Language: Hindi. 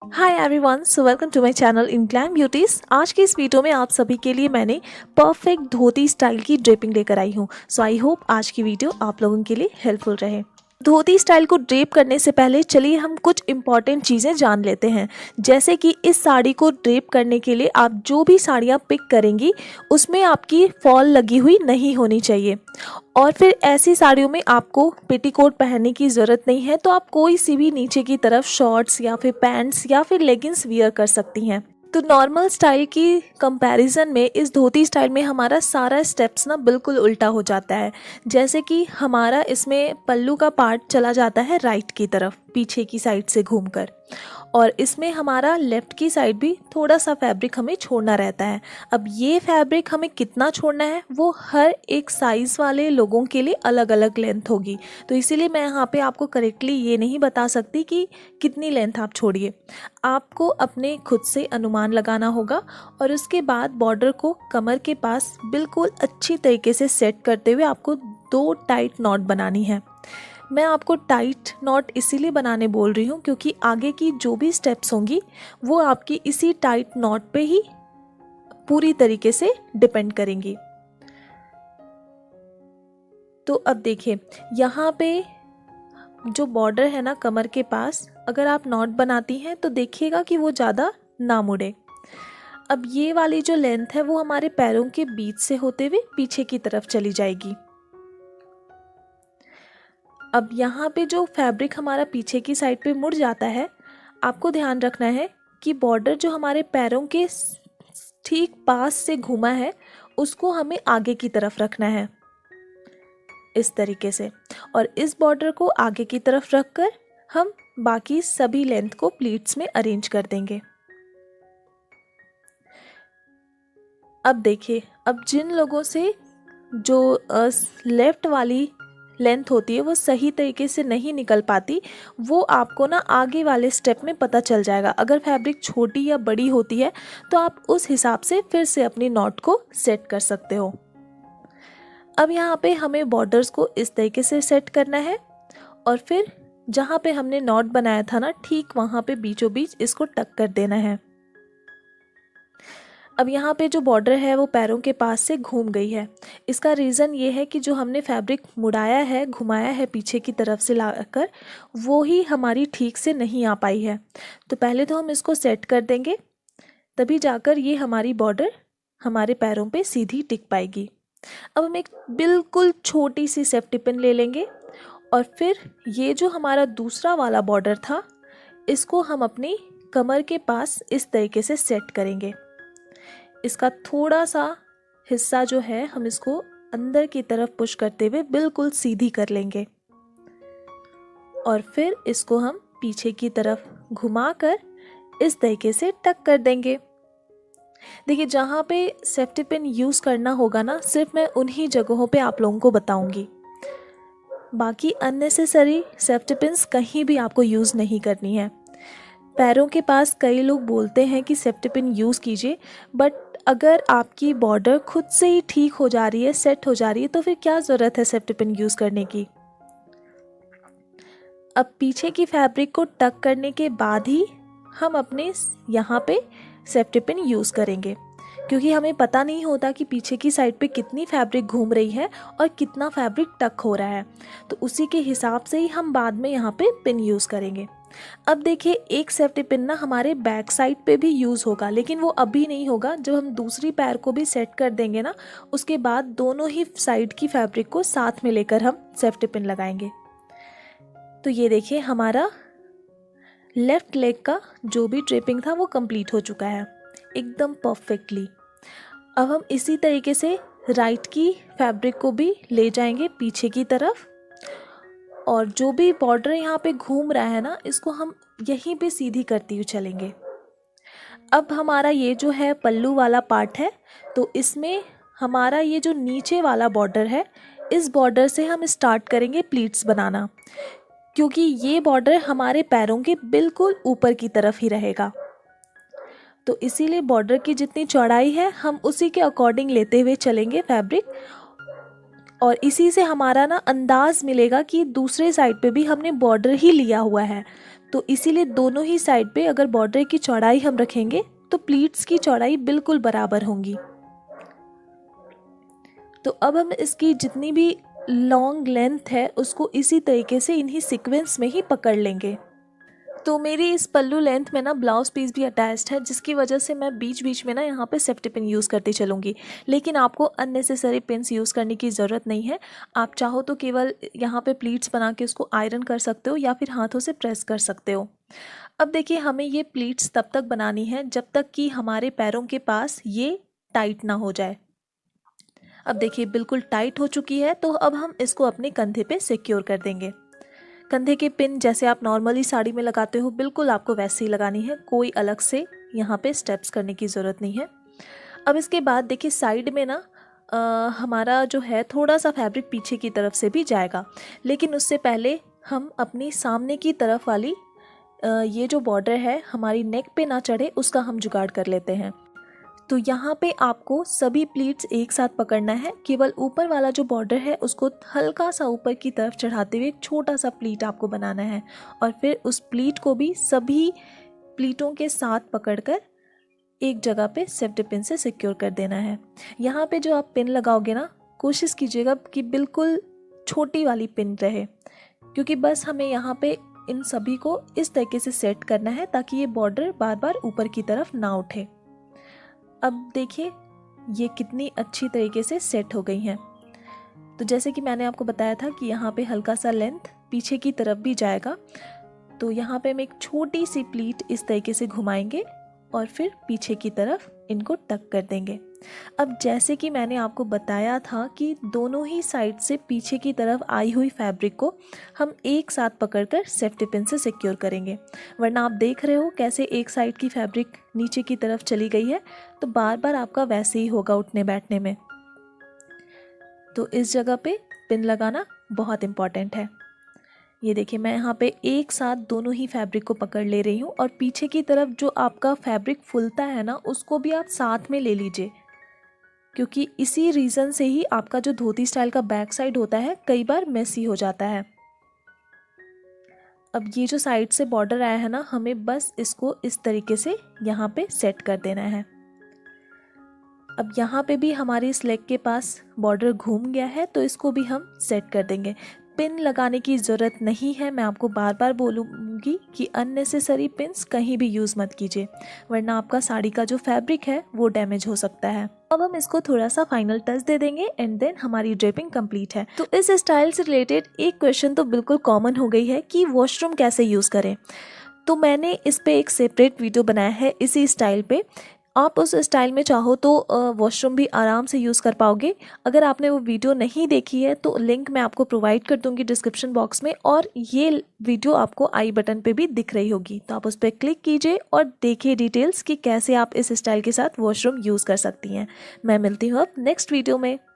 Hi everyone, so welcome to my channel in glam beauties. आज की इस वीडियो में आप सभी के लिए मैंने परफेक्ट धोती स्टाइल की ड्रेपिंग लेकर आई हूँ। सो आई होप आज की वीडियो आप लोगों के लिए हेल्पफुल रहे। धोती स्टाइल को ड्रेप करने से पहले चलिए हम कुछ इंपॉर्टेंट चीज़ें जान लेते हैं। जैसे कि इस साड़ी को ड्रेप करने के लिए आप जो भी साड़ियाँ पिक करेंगी उसमें आपकी फॉल लगी हुई नहीं होनी चाहिए। और फिर ऐसी साड़ियों में आपको पेटीकोट पहनने की ज़रूरत नहीं है, तो आप कोई सी भी नीचे की तरफ शॉर्ट्स या फिर पैंट्स या फिर लेगिंग्स वियर कर सकती हैं। तो नॉर्मल स्टाइल की कंपैरिजन में इस धोती स्टाइल में हमारा सारा स्टेप्स ना बिल्कुल उल्टा हो जाता है। जैसे कि हमारा इसमें पल्लू का पार्ट चला जाता है राइट की तरफ पीछे की साइड से घूमकर, और इसमें हमारा लेफ़्ट की साइड भी थोड़ा सा फैब्रिक हमें छोड़ना रहता है। अब ये फैब्रिक हमें कितना छोड़ना है वो हर एक साइज़ वाले लोगों के लिए अलग अलग लेंथ होगी, तो इसीलिए मैं यहाँ पे आपको करेक्टली ये नहीं बता सकती कि कितनी लेंथ आप छोड़िए। आपको अपने खुद से अनुमान लगाना होगा और उसके बाद बॉर्डर को कमर के पास बिल्कुल अच्छी तरीके से सेट करते हुए आपको 2 टाइट नॉट बनानी है। मैं आपको टाइट नॉट इसीलिए बनाने बोल रही हूँ क्योंकि आगे की जो भी स्टेप्स होंगी वो आपकी इसी टाइट नॉट पे ही पूरी तरीके से डिपेंड करेंगी। तो अब देखिए, यहाँ पे जो बॉर्डर है ना कमर के पास, अगर आप नॉट बनाती हैं तो देखिएगा कि वो ज़्यादा ना मुड़े। अब ये वाली जो लेंथ है वो हमारे पैरों के बीच से होते हुए पीछे की तरफ चली जाएगी। अब यहाँ पे जो फैब्रिक हमारा पीछे की साइड पे मुड़ जाता है, आपको ध्यान रखना है कि बॉर्डर जो हमारे पैरों के ठीक पास से घूमा है उसको हमें आगे की तरफ रखना है इस तरीके से, और इस बॉर्डर को आगे की तरफ रखकर हम बाकी सभी लेंथ को प्लीट्स में अरेंज कर देंगे। अब देखिए, अब जिन लोगों से जो लेफ्ट वाली लेंथ होती है वो सही तरीके से नहीं निकल पाती, वो आपको ना आगे वाले स्टेप में पता चल जाएगा। अगर फैब्रिक छोटी या बड़ी होती है तो आप उस हिसाब से फिर से अपनी नॉट को सेट कर सकते हो। अब यहाँ पे हमें बॉर्डर्स को इस तरीके से सेट करना है और फिर जहाँ पे हमने नॉट बनाया था ना, ठीक वहाँ पे बीचों बीच इसको टक कर देना है। अब यहाँ पे जो बॉर्डर है वो पैरों के पास से घूम गई है। इसका रीज़न ये है कि जो हमने फैब्रिक मुड़ाया है, घुमाया है पीछे की तरफ से लाकर, वो ही हमारी ठीक से नहीं आ पाई है। तो पहले तो हम इसको सेट कर देंगे, तभी जाकर ये हमारी बॉर्डर हमारे पैरों पे सीधी टिक पाएगी। अब हम एक बिल्कुल छोटी सी सेफ्टी पिन ले लेंगे और फिर ये जो हमारा दूसरा वाला बॉर्डर था इसको हम अपनी कमर के पास इस तरीके से सेट करेंगे। इसका थोड़ा सा हिस्सा जो है हम इसको अंदर की तरफ पुश करते हुए बिल्कुल सीधी कर लेंगे और फिर इसको हम पीछे की तरफ घुमाकर इस तरीके से टक कर देंगे। देखिए, जहाँ पे सेफ्टी पिन यूज़ करना होगा ना, सिर्फ मैं उन्हीं जगहों पे आप लोगों को बताऊंगी। बाकी अननेसेसरी सेफ्टी पिन्स कहीं भी आपको यूज़ नहीं करनी है। पैरों के पास कई लोग बोलते हैं कि सेफ्टी पिन यूज़ कीजिए, बट अगर आपकी बॉर्डर खुद से ही ठीक हो जा रही है, सेट हो जा रही है, तो फिर क्या ज़रूरत है सेफ्टी पिन यूज़ करने की। अब पीछे की फैब्रिक को टक करने के बाद ही हम अपने यहाँ पे सेफ्टी पिन यूज़ करेंगे, क्योंकि हमें पता नहीं होता कि पीछे की साइड पे कितनी फैब्रिक घूम रही है और कितना फैब्रिक टक हो रहा है, तो उसी के हिसाब से ही हम बाद में यहाँ पे पिन यूज़ करेंगे। अब देखिए, एक सेफ्टी पिन ना हमारे बैक साइड पे भी यूज़ होगा, लेकिन वो अभी नहीं होगा। जब हम दूसरी पैर को भी सेट कर देंगे ना, उसके बाद दोनों ही साइड की फैब्रिक को साथ में लेकर हम सेफ्टी पिन लगाएंगे। तो ये देखिए, हमारा लेफ्ट लेग का जो भी ड्रेपिंग था वो कंप्लीट हो चुका है एकदम परफेक्टली। अब हम इसी तरीके से राइट की फैब्रिक को भी ले जाएंगे पीछे की तरफ, और जो भी बॉर्डर यहाँ पे घूम रहा है ना, इसको हम यहीं पे सीधी करती हुई चलेंगे। अब हमारा ये जो है पल्लू वाला पार्ट है, तो इसमें हमारा ये जो नीचे वाला बॉर्डर है, इस बॉर्डर से हम स्टार्ट करेंगे प्लीट्स बनाना, क्योंकि ये बॉर्डर हमारे पैरों के बिल्कुल ऊपर की तरफ ही रहेगा। तो इसीलिए बॉर्डर की जितनी चौड़ाई है हम उसी के अकॉर्डिंग लेते हुए चलेंगे फैब्रिक, और इसी से हमारा ना अंदाज़ मिलेगा कि दूसरे साइड पे भी हमने बॉर्डर ही लिया हुआ है। तो इसीलिए दोनों ही साइड पे अगर बॉर्डर की चौड़ाई हम रखेंगे तो प्लीट्स की चौड़ाई बिल्कुल बराबर होंगी। तो अब हम इसकी जितनी भी लॉन्ग लेंथ है उसको इसी तरीके से इन्हीं सीक्वेंस में ही पकड़ लेंगे। तो मेरी इस पल्लू लेंथ में ना ब्लाउज पीस भी अटैच्ड है, जिसकी वजह से मैं बीच बीच में ना यहाँ पे सेफ्टी पिन यूज़ करती चलूँगी। लेकिन आपको अननेसेसरी पिन्स यूज़ करने की ज़रूरत नहीं है। आप चाहो तो केवल यहाँ पे प्लीट्स बना के उसको आयरन कर सकते हो या फिर हाथों से प्रेस कर सकते हो। अब देखिए, हमें ये प्लीट्स तब तक बनानी है जब तक कि हमारे पैरों के पास ये टाइट ना हो जाए। अब देखिए बिल्कुल टाइट हो चुकी है, तो अब हम इसको अपने कंधे पे सिक्योर कर देंगे। कंधे के पिन जैसे आप नॉर्मली साड़ी में लगाते हो बिल्कुल आपको वैसे ही लगानी है, कोई अलग से यहाँ पे स्टेप्स करने की ज़रूरत नहीं है। अब इसके बाद देखिए साइड में ना हमारा जो है थोड़ा सा फैब्रिक पीछे की तरफ से भी जाएगा, लेकिन उससे पहले हम अपनी सामने की तरफ वाली ये जो बॉर्डर है हमारी नेक पे ना चढ़े उसका हम जुगाड़ कर लेते हैं। तो यहाँ पे आपको सभी प्लीट्स एक साथ पकड़ना है, केवल ऊपर वाला जो बॉर्डर है उसको हल्का सा ऊपर की तरफ चढ़ाते हुए एक छोटा सा प्लीट आपको बनाना है और फिर उस प्लीट को भी सभी प्लीटों के साथ पकड़कर एक जगह पे सेफ्टी पिन से सिक्योर कर देना है। यहाँ पे जो आप पिन लगाओगे ना, कोशिश कीजिएगा कि बिल्कुल छोटी वाली पिन रहे, क्योंकि बस हमें यहाँ पे इन सभी को इस तरीके से सेट करना है ताकि ये बॉर्डर बार बार ऊपर की तरफ ना उठे। अब देखिए ये कितनी अच्छी तरीके से सेट हो गई हैं। तो जैसे कि मैंने आपको बताया था कि यहाँ पे हल्का सा लेंथ पीछे की तरफ भी जाएगा, तो यहाँ पे हम एक छोटी सी प्लीट इस तरीके से घुमाएंगे और फिर पीछे की तरफ इनको टक कर देंगे। अब जैसे कि मैंने आपको बताया था कि दोनों ही साइड से पीछे की तरफ आई हुई फैब्रिक को हम एक साथ पकड़कर सेफ्टी पिन से सिक्योर करेंगे, वरना आप देख रहे हो कैसे एक साइड की फैब्रिक नीचे की तरफ चली गई है, तो बार बार आपका वैसे ही होगा उठने बैठने में। तो इस जगह पे पिन लगाना बहुत इम्पॉर्टेंट है। ये देखिए मैं यहाँ पे एक साथ दोनों ही फैब्रिक को पकड़ ले रही हूँ और पीछे की तरफ जो आपका फैब्रिक फूलता है ना उसको भी आप साथ में ले लीजिए, क्योंकि इसी रीज़न से ही आपका जो धोती स्टाइल का बैक साइड होता है कई बार मेसी हो जाता है। अब ये जो साइड से बॉर्डर आया है ना, हमें बस इसको इस तरीके से यहाँ पे सेट कर देना है। अब यहाँ पे भी हमारी इस लेग के पास बॉर्डर घूम गया है, तो इसको भी हम सेट कर देंगे। पिन लगाने की ज़रूरत नहीं है, मैं आपको बार बार बोलूँगी कि अननेसेसरी पिन्स कहीं भी यूज़ मत कीजिए, वरना आपका साड़ी का जो फैब्रिक है वो डैमेज हो सकता है। अब हम इसको थोड़ा सा फाइनल टच दे देंगे एंड देन हमारी ड्रेपिंग कंप्लीट है। तो इस स्टाइल से रिलेटेड एक क्वेश्चन तो बिल्कुल कॉमन हो गई है कि वॉशरूम कैसे यूज़ करें। तो मैंने इस पे एक सेपरेट वीडियो बनाया है इसी स्टाइल पे। आप उस स्टाइल में चाहो तो वॉशरूम भी आराम से यूज़ कर पाओगे। अगर आपने वो वीडियो नहीं देखी है तो लिंक मैं आपको प्रोवाइड कर दूंगी डिस्क्रिप्शन बॉक्स में, और ये वीडियो आपको आई बटन पे भी दिख रही होगी, तो आप उस पर क्लिक कीजिए और देखिए डिटेल्स कि कैसे आप इस स्टाइल के साथ वॉशरूम यूज़ कर सकती हैं। मैं मिलती हूँ अब नेक्स्ट वीडियो में।